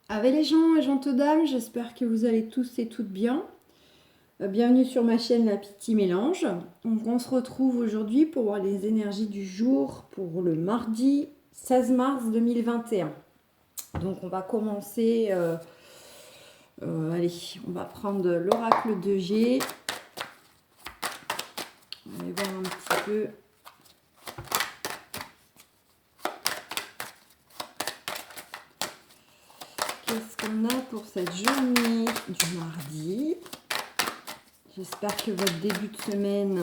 Avec les gens et gentes dames, j'espère que vous allez tous et toutes bien. Bienvenue sur ma chaîne La Petite Mélange. Donc, on se retrouve aujourd'hui pour voir les énergies du jour pour le mardi 16 mars 2021. Donc on va commencer, allez, on va prendre l'oracle de G. On va aller voir un petit peu. Qu'est-ce qu'on a pour cette journée du mardi? J'espère que votre début de semaine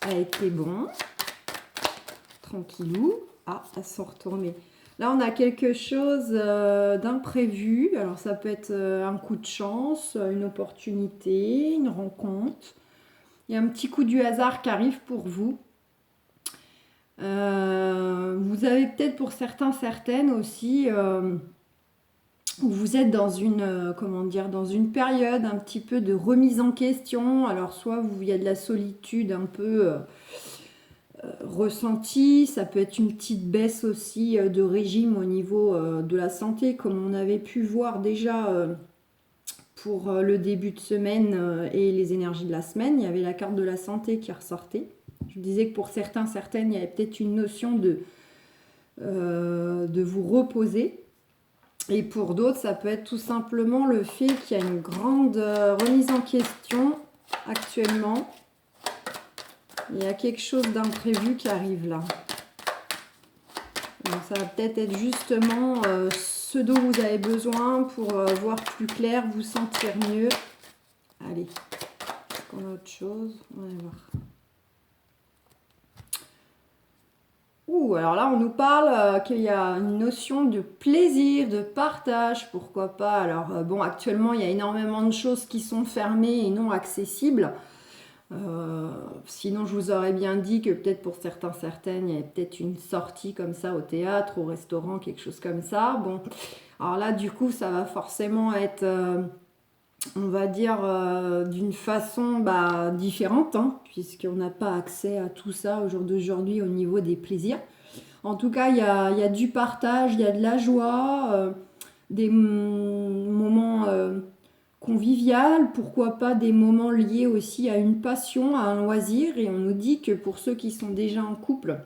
a été bon. Tranquillou. Ah, elles sont retournées. Là, on a quelque chose d'imprévu. Alors, ça peut être un coup de chance, une opportunité, une rencontre. Il y a un petit coup du hasard qui arrive pour vous. Vous avez peut-être pour certains, certaines aussi, où vous êtes dans une, comment dire, dans une période un petit peu de remise en question. Alors, soit il y a de la solitude un peu ressentie, ça peut être une petite baisse aussi de régime au niveau de la santé, comme on avait pu voir déjà pour le début de semaine et les énergies de la semaine. Il y avait la carte de la santé qui ressortait. Je disais que pour certains, certaines, il y avait peut-être une notion de vous reposer. Et pour d'autres, ça peut être tout simplement le fait qu'il y a une grande remise en question actuellement. Il y a quelque chose d'imprévu qui arrive là. Donc ça va peut-être être justement ce dont vous avez besoin pour voir plus clair, vous sentir mieux. Allez, est-ce qu'on a autre chose? On va voir. Ouh, alors là, on nous parle qu'il y a une notion de plaisir, de partage, pourquoi pas. Alors bon, actuellement, il y a énormément de choses qui sont fermées et non accessibles. Sinon, je vous aurais bien dit que peut-être pour certains, certaines, il y avait peut-être une sortie comme ça au théâtre, au restaurant, quelque chose comme ça. Bon, alors là, du coup, ça va forcément être, on va dire, d'une façon différente, hein, puisqu'on n'a pas accès à tout ça au jour d'aujourd'hui au niveau des plaisirs. En tout cas, il y a du partage, il y a de la joie, des moments convivial, pourquoi pas des moments liés aussi à une passion, à un loisir. Et on nous dit que pour ceux qui sont déjà en couple,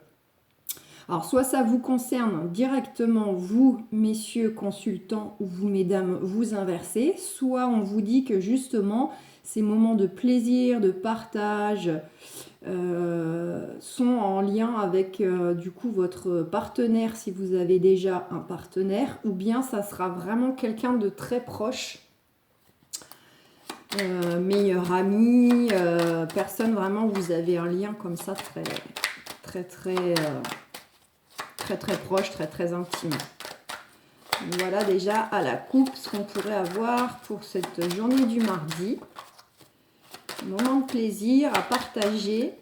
alors soit ça vous concerne directement, vous, messieurs consultants, ou vous, mesdames, vous inversez, soit on vous dit que justement, ces moments de plaisir, de partage, sont en lien avec du coup votre partenaire si vous avez déjà un partenaire, ou bien ça sera vraiment quelqu'un de très proche, meilleur ami, personne vraiment où vous avez un lien comme ça très très très très très proche, très très intime. Voilà déjà à la coupe ce qu'on pourrait avoir pour cette journée du mardi. Moment de plaisir à partager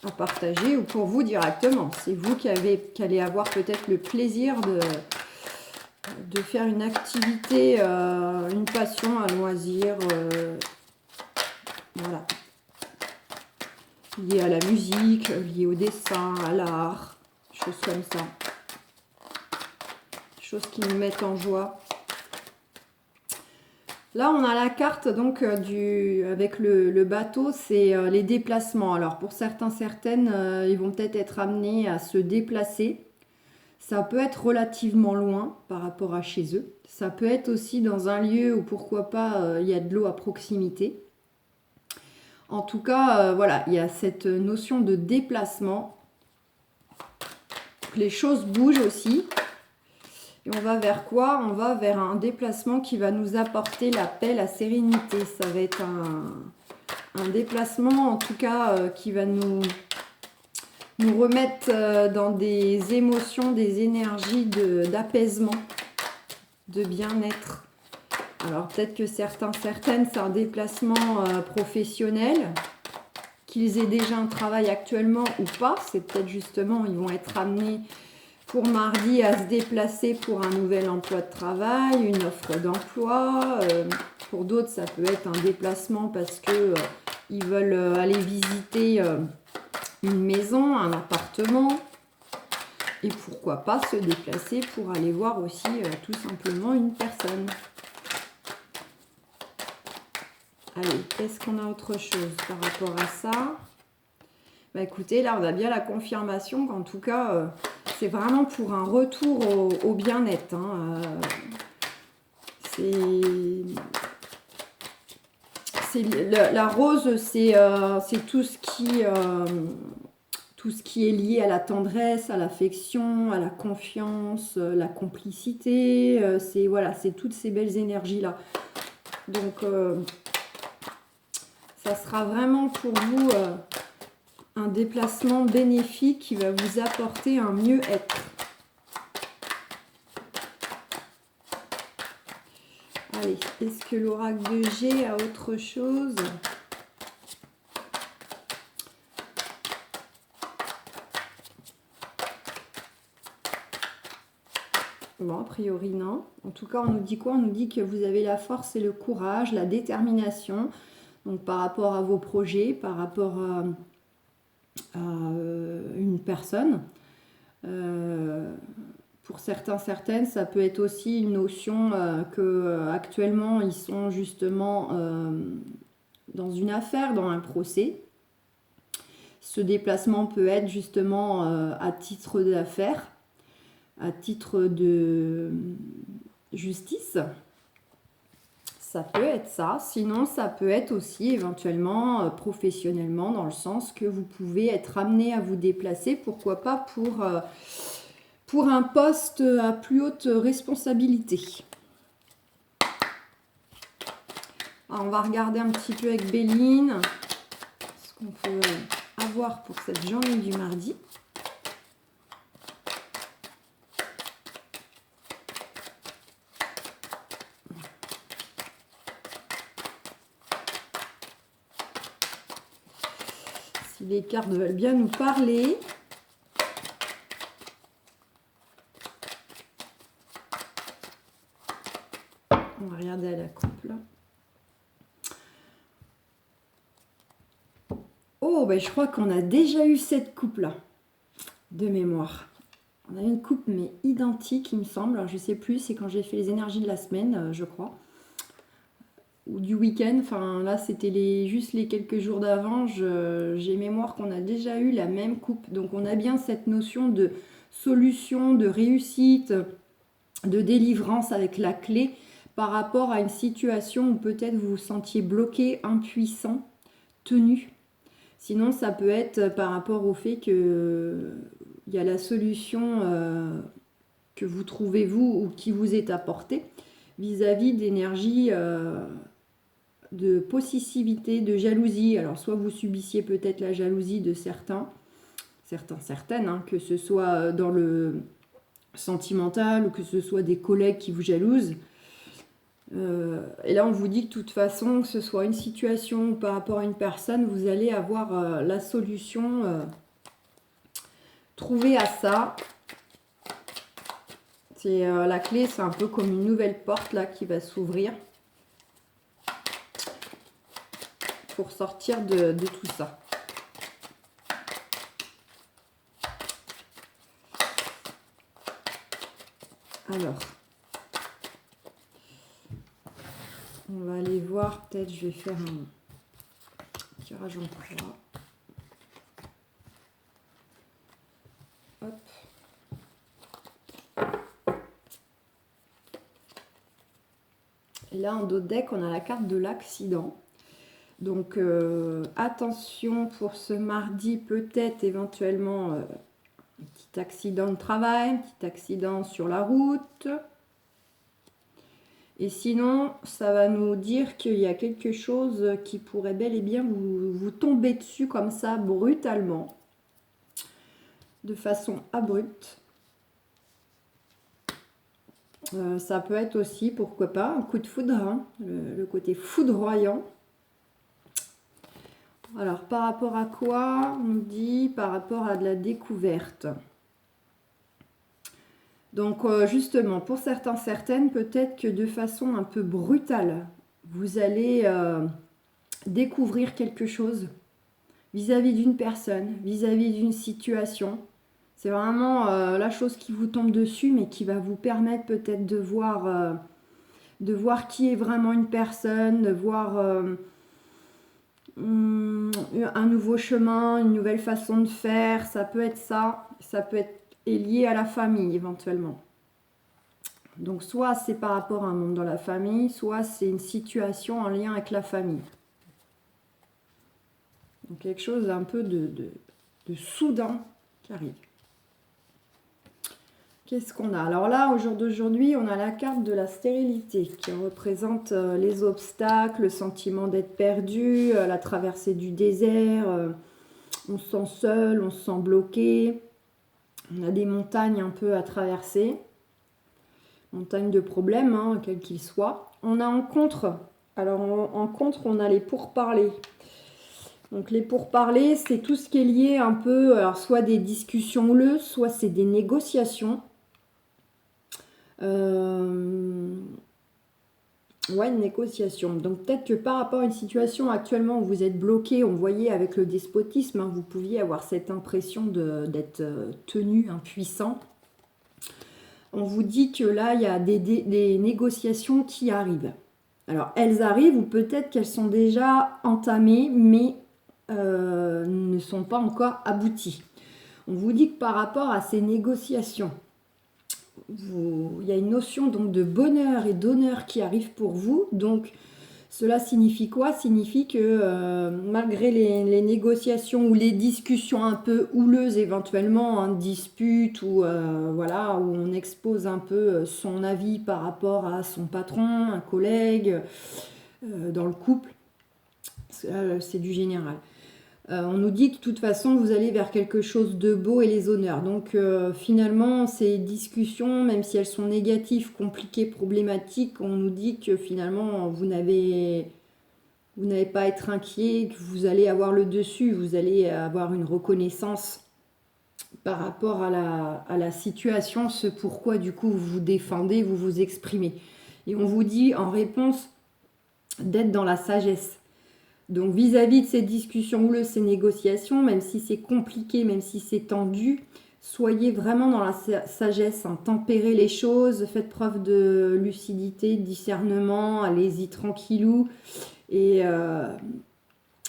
ou pour vous directement. C'est vous qui allez avoir peut-être le plaisir de faire une activité, une passion, un loisir, voilà, lié à la musique, lié au dessin, à l'art, choses comme ça, choses qui nous mettent en joie. Là, on a la carte donc avec le bateau, c'est les déplacements. Alors pour certains, certaines, ils vont peut-être être amenés à se déplacer. Ça peut être relativement loin par rapport à chez eux. Ça peut être aussi dans un lieu où pourquoi pas il y a de l'eau à proximité. En tout cas, voilà, il y a cette notion de déplacement. Les choses bougent aussi. Et on va vers quoi? On va vers un déplacement qui va nous apporter la paix, la sérénité. Ça va être un déplacement, en tout cas, qui va nous remettre dans des émotions, des énergies d'apaisement, de bien-être. Alors peut-être que certains, certaines, c'est un déplacement professionnel, qu'ils aient déjà un travail actuellement ou pas. C'est peut-être justement, ils vont être amenés pour mardi à se déplacer pour un nouvel emploi de travail, une offre d'emploi. Pour d'autres, ça peut être un déplacement parce que ils veulent aller visiter une maison, un appartement. Et pourquoi pas se déplacer pour aller voir aussi tout simplement une personne. Allez, est-ce qu'on a autre chose par rapport à ça? Bah écoutez, là on a bien la confirmation qu'en tout cas, c'est vraiment pour un retour au bien-être. Hein. La rose, c'est tout ce qui est lié à la tendresse, à l'affection, à la confiance, la complicité. C'est toutes ces belles énergies-là. Donc, ça sera vraiment pour vous un déplacement bénéfique qui va vous apporter un mieux-être. Allez, est-ce que l'oracle de G a autre chose? Bon, a priori, non. En tout cas, on nous dit quoi? On nous dit que vous avez la force et le courage, la détermination. Donc, par rapport à vos projets, par rapport à une personne. Pour certains, certaines, ça peut être aussi une notion que actuellement ils sont justement dans une affaire, dans un procès. Ce déplacement peut être justement à titre d'affaire, à titre de justice. Ça peut être ça. Sinon, ça peut être aussi éventuellement professionnellement, dans le sens que vous pouvez être amené à vous déplacer, pourquoi pas pour un poste à plus haute responsabilité. Alors, on va regarder un petit peu avec Béline ce qu'on peut avoir pour cette journée du mardi. Si les cartes veulent bien nous parler. On va regarder à la coupe là. Oh, ben je crois qu'on a déjà eu cette coupe là, de mémoire. On a une coupe mais identique, il me semble. Alors je sais plus, c'est quand j'ai fait les énergies de la semaine, je crois. Ou du week-end. Enfin là, c'était juste les quelques jours d'avant. J'ai mémoire qu'on a déjà eu la même coupe. Donc on a bien cette notion de solution, de réussite, de délivrance avec la clé par rapport à une situation où peut-être vous vous sentiez bloqué, impuissant, tenu. Sinon, ça peut être par rapport au fait que il y a la solution que vous trouvez vous ou qui vous est apportée vis-à-vis d'énergie de possessivité, de jalousie. Alors, soit vous subissiez peut-être la jalousie de certaines, hein, que ce soit dans le sentimental ou que ce soit des collègues qui vous jalousent. Et là, on vous dit que de toute façon, que ce soit une situation ou par rapport à une personne, vous allez avoir la solution trouvée à ça. C'est la clé, c'est un peu comme une nouvelle porte là qui va s'ouvrir pour sortir de tout ça. Alors, on va aller voir, peut-être je vais faire un tirage en 3. Hop. Et là, en dos de deck, on a la carte de l'accident. Donc, attention pour ce mardi, peut-être éventuellement un petit accident de travail, un petit accident sur la route. Et sinon, ça va nous dire qu'il y a quelque chose qui pourrait bel et bien vous tomber dessus comme ça, brutalement, de façon abrupte. Ça peut être aussi, pourquoi pas, un coup de foudre, hein, le côté foudroyant. Alors, par rapport à quoi? On nous dit par rapport à de la découverte. Donc, justement, pour certains, certaines, peut-être que de façon un peu brutale, vous allez découvrir quelque chose vis-à-vis d'une personne, vis-à-vis d'une situation. C'est vraiment la chose qui vous tombe dessus, mais qui va vous permettre peut-être de voir qui est vraiment une personne, de voir un nouveau chemin, une nouvelle façon de faire. Ça peut être ça. Ça peut être lié à la famille éventuellement. Donc soit c'est par rapport à un membre dans la famille, soit c'est une situation en lien avec la famille. Donc quelque chose un peu de soudain qui arrive. Qu'est-ce qu'on a? Alors là, au jour d'aujourd'hui, on a la carte de la stérilité qui représente les obstacles, le sentiment d'être perdu, la traversée du désert. On se sent seul, on se sent bloqué. On a des montagnes un peu à traverser. Montagnes de problèmes, hein, quels qu'ils soient. On a en contre. Alors en contre, on a les pourparlers. Donc les pourparlers, c'est tout ce qui est lié un peu, alors soit des discussions houleuses, soit c'est des négociations. Ouais, une négociation. Donc peut-être que par rapport à une situation actuellement où vous êtes bloqué, on voyait avec le despotisme, hein, vous pouviez avoir cette impression d'être tenu, impuissant. On vous dit que là, il y a des négociations qui arrivent. Alors elles arrivent ou peut-être qu'elles sont déjà entamées, mais ne sont pas encore abouties. On vous dit que par rapport à ces négociations, il y a une notion donc de bonheur et d'honneur qui arrive pour vous. Donc cela signifie quoi? Signifie que malgré les négociations ou les discussions un peu houleuses éventuellement, hein, disputes ou voilà, où on expose un peu son avis par rapport à son patron, un collègue, dans le couple, c'est du général. On nous dit que de toute façon vous allez vers quelque chose de beau et les honneurs. Donc finalement ces discussions, même si elles sont négatives, compliquées, problématiques, on nous dit que finalement vous n'avez pas à être inquiet, que vous allez avoir le dessus, vous allez avoir une reconnaissance par rapport à la situation, ce pourquoi du coup vous vous défendez, vous vous exprimez. Et on vous dit en réponse d'être dans la sagesse. Donc vis-à-vis de ces discussions houleuses, ces négociations, même si c'est compliqué, même si c'est tendu, soyez vraiment dans la sagesse, hein, tempérez les choses, faites preuve de lucidité, de discernement, allez-y tranquillou. Et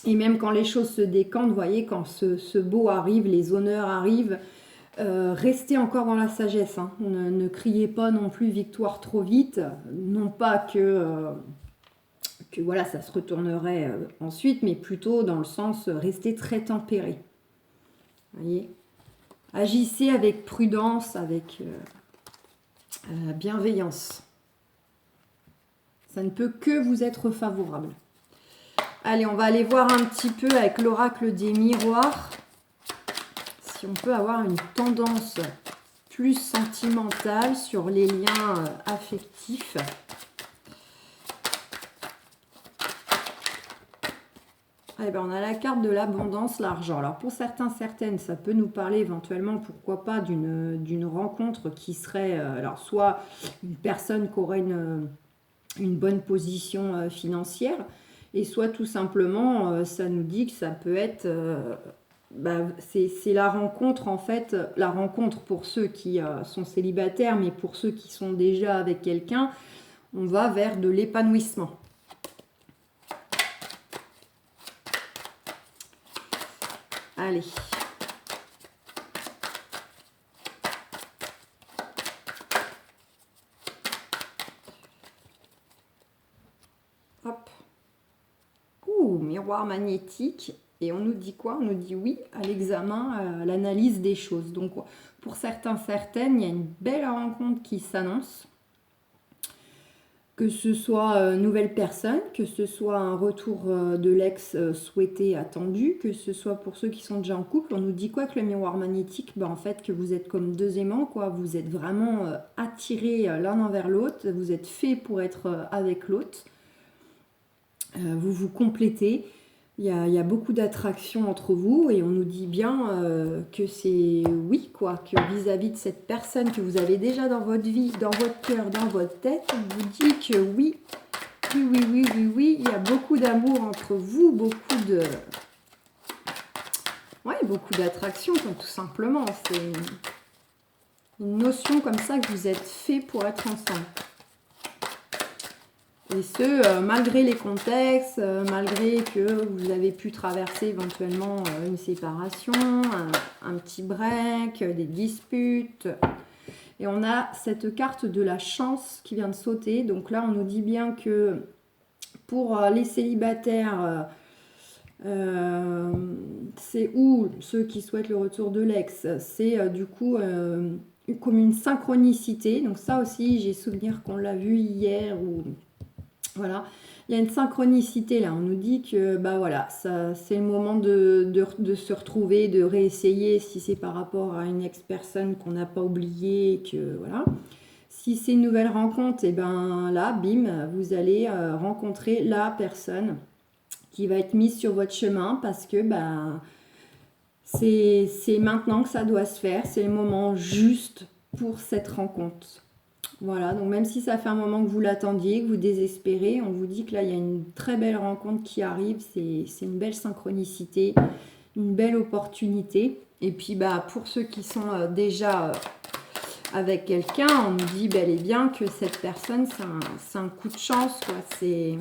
même quand les choses se décantent, vous voyez, quand ce beau arrive, les honneurs arrivent, restez encore dans la sagesse. Hein. Ne criez pas non plus victoire trop vite, non pas que voilà, ça se retournerait ensuite, mais plutôt dans le sens restez très tempéré. Voyez, agissez avec prudence, avec bienveillance. Ça ne peut que vous être favorable. Allez, on va aller voir un petit peu avec l'oracle des miroirs si on peut avoir une tendance plus sentimentale sur les liens affectifs. Eh ben, on a la carte de l'abondance, l'argent. Alors pour certains, certaines, ça peut nous parler éventuellement, pourquoi pas, d'une rencontre qui serait, alors soit une personne qui aurait une bonne position financière, et soit tout simplement, ça nous dit que ça peut être, c'est la rencontre en fait, la rencontre pour ceux qui sont célibataires, mais pour ceux qui sont déjà avec quelqu'un, on va vers de l'épanouissement. Allez. Hop. Miroir magnétique. Et on nous dit quoi? On nous dit oui à l'examen, à l'analyse des choses. Donc, pour certains, certaines, il y a une belle rencontre qui s'annonce. Que ce soit une nouvelle personne, que ce soit un retour de l'ex souhaité, attendu, que ce soit pour ceux qui sont déjà en couple. On nous dit quoi que le miroir magnétique? En fait, que vous êtes comme deux aimants, quoi. Vous êtes vraiment attirés l'un envers l'autre. Vous êtes faits pour être avec l'autre. Vous vous complétez. Il y a beaucoup d'attraction entre vous et on nous dit bien que c'est oui, quoi, que vis-à-vis de cette personne que vous avez déjà dans votre vie, dans votre cœur, dans votre tête, on vous dit que oui, il y a beaucoup d'amour entre vous, beaucoup Ouais, beaucoup d'attraction, tout simplement. C'est une notion comme ça que vous êtes fait pour être ensemble. Et ce, malgré les contextes, malgré que vous avez pu traverser éventuellement une séparation, un petit break, des disputes. Et on a cette carte de la chance qui vient de sauter. Donc là, on nous dit bien que pour les célibataires, c'est ou ceux qui souhaitent le retour de l'ex, c'est du coup comme une synchronicité. Donc ça aussi, j'ai souvenir qu'on l'a vu hier ou voilà. Il y a une synchronicité là. On nous dit que bah voilà, c'est le moment de se retrouver, de réessayer si c'est par rapport à une ex-personne qu'on n'a pas oubliée, que voilà. Si c'est une nouvelle rencontre, et ben là, bim, vous allez rencontrer la personne qui va être mise sur votre chemin parce que bah, c'est maintenant que ça doit se faire, c'est le moment juste pour cette rencontre. Voilà, donc même si ça fait un moment que vous l'attendiez, que vous désespérez, on vous dit que là, il y a une très belle rencontre qui arrive, c'est une belle synchronicité, une belle opportunité. Et puis, bah, pour ceux qui sont déjà avec quelqu'un, on nous dit bel et bien que cette personne, c'est un coup de chance, quoi. C'est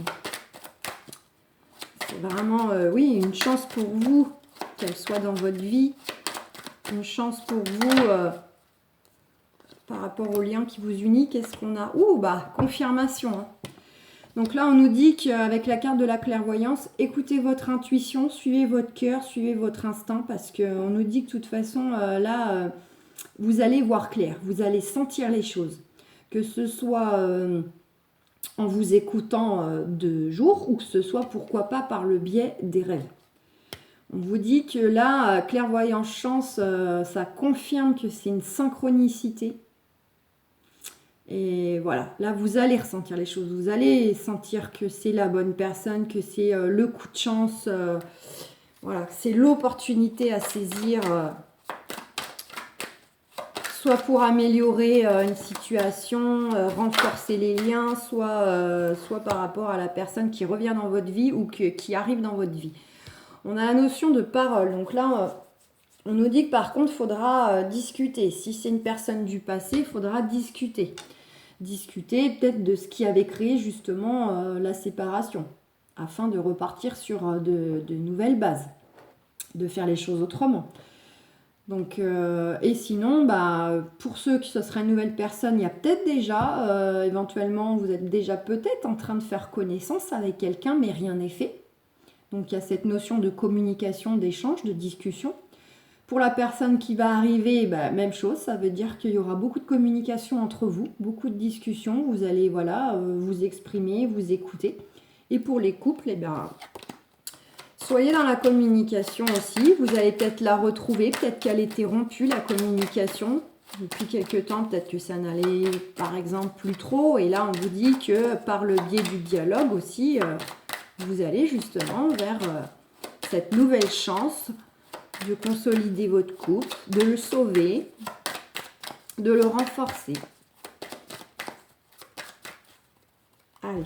vraiment, oui, une chance pour vous, qu'elle soit dans votre vie, une chance pour vous... par rapport au lien qui vous unit, qu'est-ce qu'on a? Ouh, bah, confirmation. Hein. Donc là, on nous dit qu'avec la carte de la clairvoyance, écoutez votre intuition, suivez votre cœur, suivez votre instinct, parce qu'on nous dit que de toute façon, là, vous allez voir clair, vous allez sentir les choses. Que ce soit en vous écoutant de jour, ou que ce soit, pourquoi pas, par le biais des rêves. On vous dit que là, clairvoyance chance, ça confirme que c'est une synchronicité. Et voilà, là vous allez ressentir les choses, vous allez sentir que c'est la bonne personne, que c'est le coup de chance, voilà, c'est l'opportunité à saisir, soit pour améliorer une situation, renforcer les liens, soit par rapport à la personne qui revient dans votre vie ou qui arrive dans votre vie. On a la notion de parole, donc là... on nous dit que par contre, il faudra discuter. Si c'est une personne du passé, il faudra discuter. Discuter peut-être de ce qui avait créé justement la séparation, afin de repartir sur de nouvelles bases, de faire les choses autrement. Donc, et sinon, bah, pour ceux qui ce serait une nouvelle personne, il y a peut-être déjà, éventuellement, vous êtes déjà peut-être en train de faire connaissance avec quelqu'un, mais rien n'est fait. Donc, il y a cette notion de communication, d'échange, de discussion. Pour la personne qui va arriver, bah, même chose, ça veut dire qu'il y aura beaucoup de communication entre vous, beaucoup de discussions, vous allez voilà, vous exprimer, vous écouter. Et pour les couples, eh bien, soyez dans la communication aussi, vous allez peut-être la retrouver, peut-être qu'elle était rompue, la communication. Depuis quelques temps, peut-être que ça n'allait par exemple plus trop. Et là, on vous dit que par le biais du dialogue aussi, vous allez justement vers cette nouvelle chance de consolider votre couple, de le sauver, de le renforcer. Allez.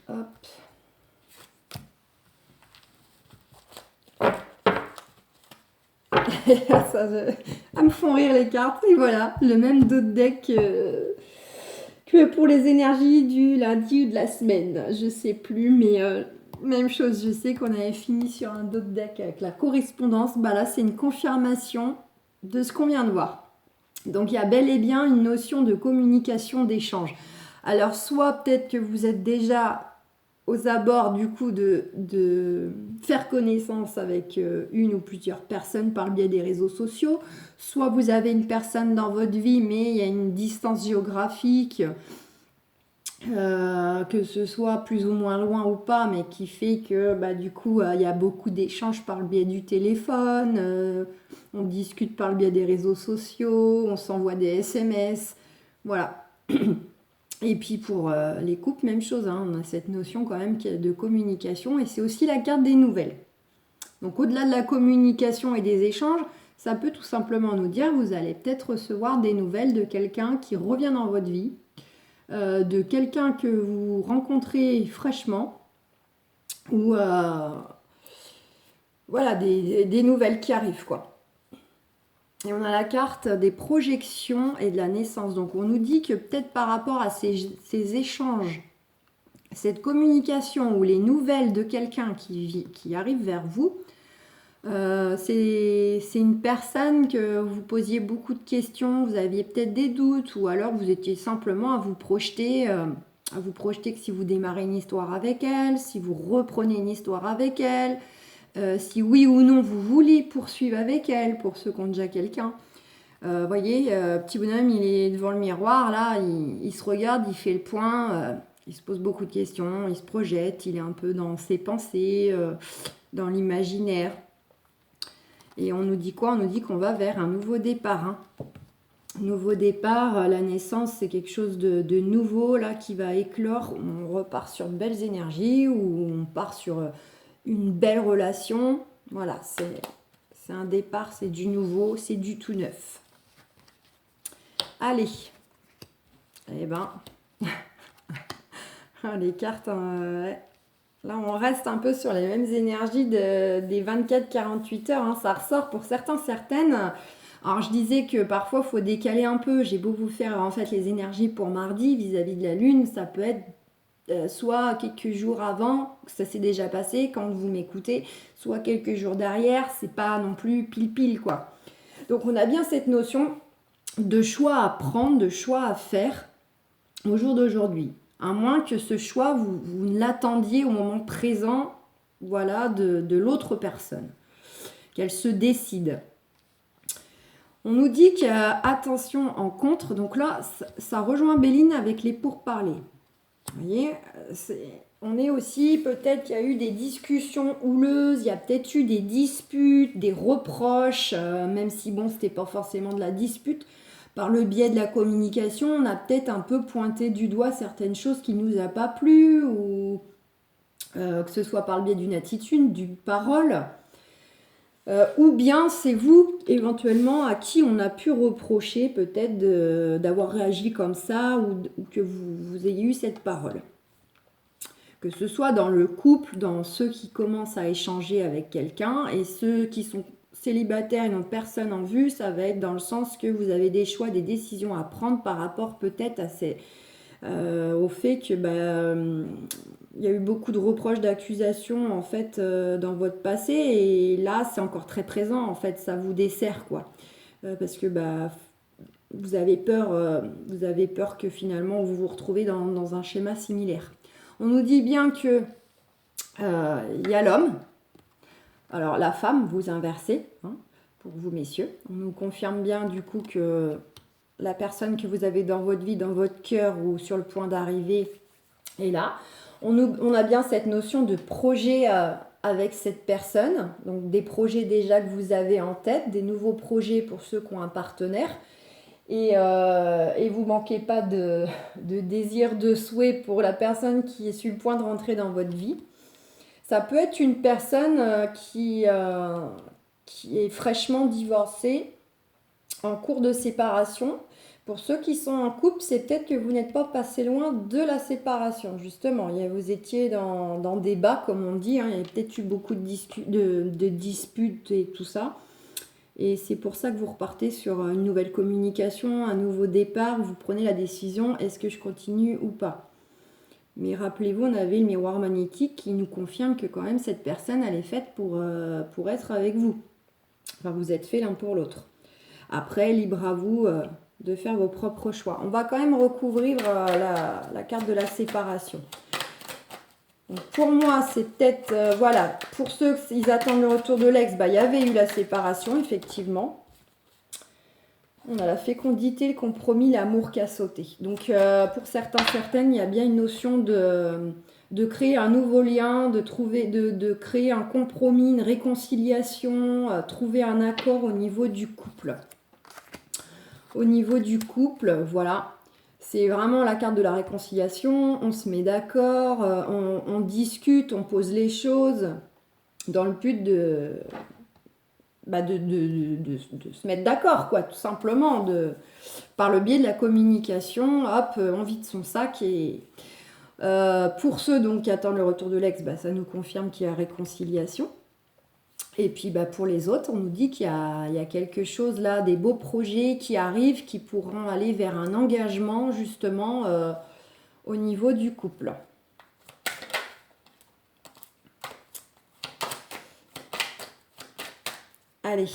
Hop. Elles me font rire les cartes. Et voilà, le même dos de deck que pour les énergies du lundi ou de la semaine. Je sais plus, mais même chose. Je sais qu'on avait fini sur un dos de deck avec la correspondance. Bah là, c'est une confirmation de ce qu'on vient de voir. Donc, il y a bel et bien une notion de communication, d'échange. Alors, soit peut-être que vous êtes déjà aux abords du coup de faire connaissance avec une ou plusieurs personnes par le biais des réseaux sociaux, soit vous avez une personne dans votre vie mais il y a une distance géographique, que ce soit plus ou moins loin ou pas, mais qui fait que bah, du coup il y a beaucoup d'échanges par le biais du téléphone, on discute par le biais des réseaux sociaux, on s'envoie des SMS, voilà. Et puis pour les couples, même chose, hein, on a cette notion quand même de communication et c'est aussi la carte des nouvelles. Donc au-delà de la communication et des échanges, ça peut tout simplement nous dire vous allez peut-être recevoir des nouvelles de quelqu'un qui revient dans votre vie, de quelqu'un que vous rencontrez fraîchement ou voilà, des nouvelles qui arrivent, quoi. Et on a la carte des projections et de la naissance. Donc on nous dit que peut-être par rapport à ces échanges, cette communication ou les nouvelles de quelqu'un qui arrive vers vous, c'est une personne que vous posiez beaucoup de questions, vous aviez peut-être des doutes, ou alors vous étiez simplement à vous projeter que si vous démarrez une histoire avec elle, si vous reprenez une histoire avec elle, si oui ou non vous voulez poursuivre avec elle, pour ceux qui ont déjà quelqu'un. Voyez, petit bonhomme, il est devant le miroir, là, il se regarde, il fait le point, il se pose beaucoup de questions, il se projette, il est un peu dans ses pensées, dans l'imaginaire. Et on nous dit quoi? On nous dit qu'on va vers un nouveau départ. Hein. Nouveau départ, la naissance, c'est quelque chose de nouveau là qui va éclore. On repart sur de belles énergies ou on part sur une belle relation. Voilà, c'est un départ, c'est du nouveau, c'est du tout neuf. Allez, eh ben, les cartes, là on reste un peu sur les mêmes énergies des 24-48 heures, hein. Ça ressort pour certains, certaines. Alors je disais que parfois il faut décaler un peu, j'ai beau vous faire en fait les énergies pour mardi vis-à-vis de la lune, ça peut être soit quelques jours avant, ça s'est déjà passé quand vous m'écoutez, soit quelques jours derrière, c'est pas non plus pile quoi. Donc on a bien cette notion de choix à prendre, de choix à faire au jour d'aujourd'hui. À moins que ce choix, vous l'attendiez au moment présent, voilà, de l'autre personne. Qu'elle se décide. On nous dit qu'il y a attention en contre. Donc là, ça rejoint Béline avec les pourparlers. Vous voyez, on est aussi, peut-être qu'il y a eu des discussions houleuses, il y a peut-être eu des disputes, des reproches, même si bon, c'était pas forcément de la dispute. Par le biais de la communication, on a peut-être un peu pointé du doigt certaines choses qui ne nous a pas plu, ou que ce soit par le biais d'une attitude, d'une parole, ou bien c'est vous, éventuellement, à qui on a pu reprocher peut-être d'avoir réagi comme ça, ou que vous ayez eu cette parole. Que ce soit dans le couple, dans ceux qui commencent à échanger avec quelqu'un, et ceux qui sont célibataires et n'ont personne en vue, ça va être dans le sens que vous avez des choix, des décisions à prendre par rapport peut-être au fait que il y a eu beaucoup de reproches, d'accusations en fait dans votre passé, et là c'est encore très présent en fait, ça vous dessert quoi, parce que vous avez peur que finalement vous vous retrouvez dans un schéma similaire. On nous dit bien que y a l'homme. Alors la femme, vous inversez, hein, pour vous messieurs. On nous confirme bien du coup que la personne que vous avez dans votre vie, dans votre cœur ou sur le point d'arriver est là. On a bien cette notion de projet avec cette personne. Donc des projets déjà que vous avez en tête, des nouveaux projets pour ceux qui ont un partenaire. Et vous ne manquez pas de désir, de souhait pour la personne qui est sur le point de rentrer dans votre vie. Ça peut être une personne qui est fraîchement divorcée, en cours de séparation. Pour ceux qui sont en couple, c'est peut-être que vous n'êtes pas passé loin de la séparation, justement. Vous étiez dans des bas, comme on dit, hein. Il y a peut-être eu beaucoup de disputes et tout ça. Et c'est pour ça que vous repartez sur une nouvelle communication, un nouveau départ. Vous prenez la décision, est-ce que je continue ou pas? Mais rappelez-vous, on avait le miroir magnétique qui nous confirme que quand même cette personne, elle est faite pour être avec vous. Enfin, vous êtes fait l'un pour l'autre. Après, libre à vous de faire vos propres choix. On va quand même recouvrir la carte de la séparation. Donc pour moi, c'est peut-être, voilà, pour ceux qui attendent le retour de l'ex, il y avait eu la séparation, effectivement. On a la fécondité, le compromis, l'amour qui a sauté. Donc pour certains, certaines, il y a bien une notion de créer un nouveau lien, de créer un compromis, une réconciliation, trouver un accord au niveau du couple. Au niveau du couple, voilà. C'est vraiment la carte de la réconciliation, on se met d'accord, on discute, on pose les choses dans le but de se mettre d'accord, quoi, tout simplement, par le biais de la communication, hop, on vide son sac. Et pour ceux donc, qui attendent le retour de l'ex, ça nous confirme qu'il y a réconciliation. Et puis pour les autres, on nous dit qu'il y a quelque chose là, des beaux projets qui arrivent, qui pourront aller vers un engagement justement au niveau du couple. Allez.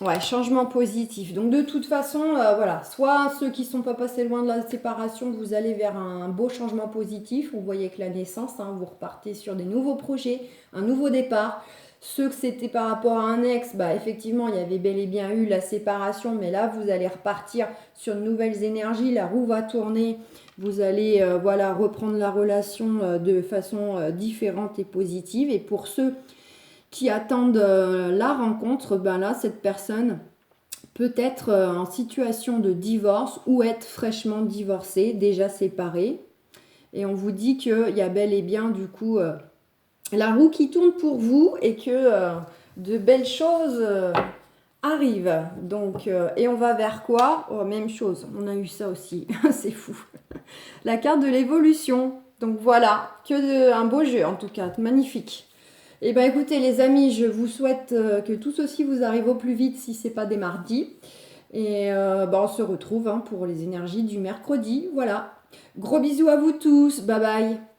Ouais, changement positif. Donc de toute façon, voilà, soit ceux qui ne sont pas passés loin de la séparation, vous allez vers un beau changement positif. Vous voyez que la naissance, vous repartez sur des nouveaux projets, un nouveau départ. Ceux que c'était par rapport à un ex, effectivement, il y avait bel et bien eu la séparation, mais là, vous allez repartir sur de nouvelles énergies. La roue va tourner. Vous allez reprendre la relation de façon différente et positive. Et pour ceux qui attendent la rencontre, là, cette personne peut être en situation de divorce ou être fraîchement divorcée, déjà séparée. Et on vous dit qu'il y a bel et bien, du coup, la roue qui tourne pour vous et que de belles choses arrivent. Donc, et on va vers quoi? Même chose, on a eu ça aussi, c'est fou. La carte de l'évolution. Donc voilà, un beau jeu en tout cas, magnifique. Eh bien écoutez les amis, je vous souhaite que tout ceci vous arrive au plus vite si ce n'est pas dès mardi. Et on se retrouve pour les énergies du mercredi. Voilà. Gros bisous à vous tous. Bye bye.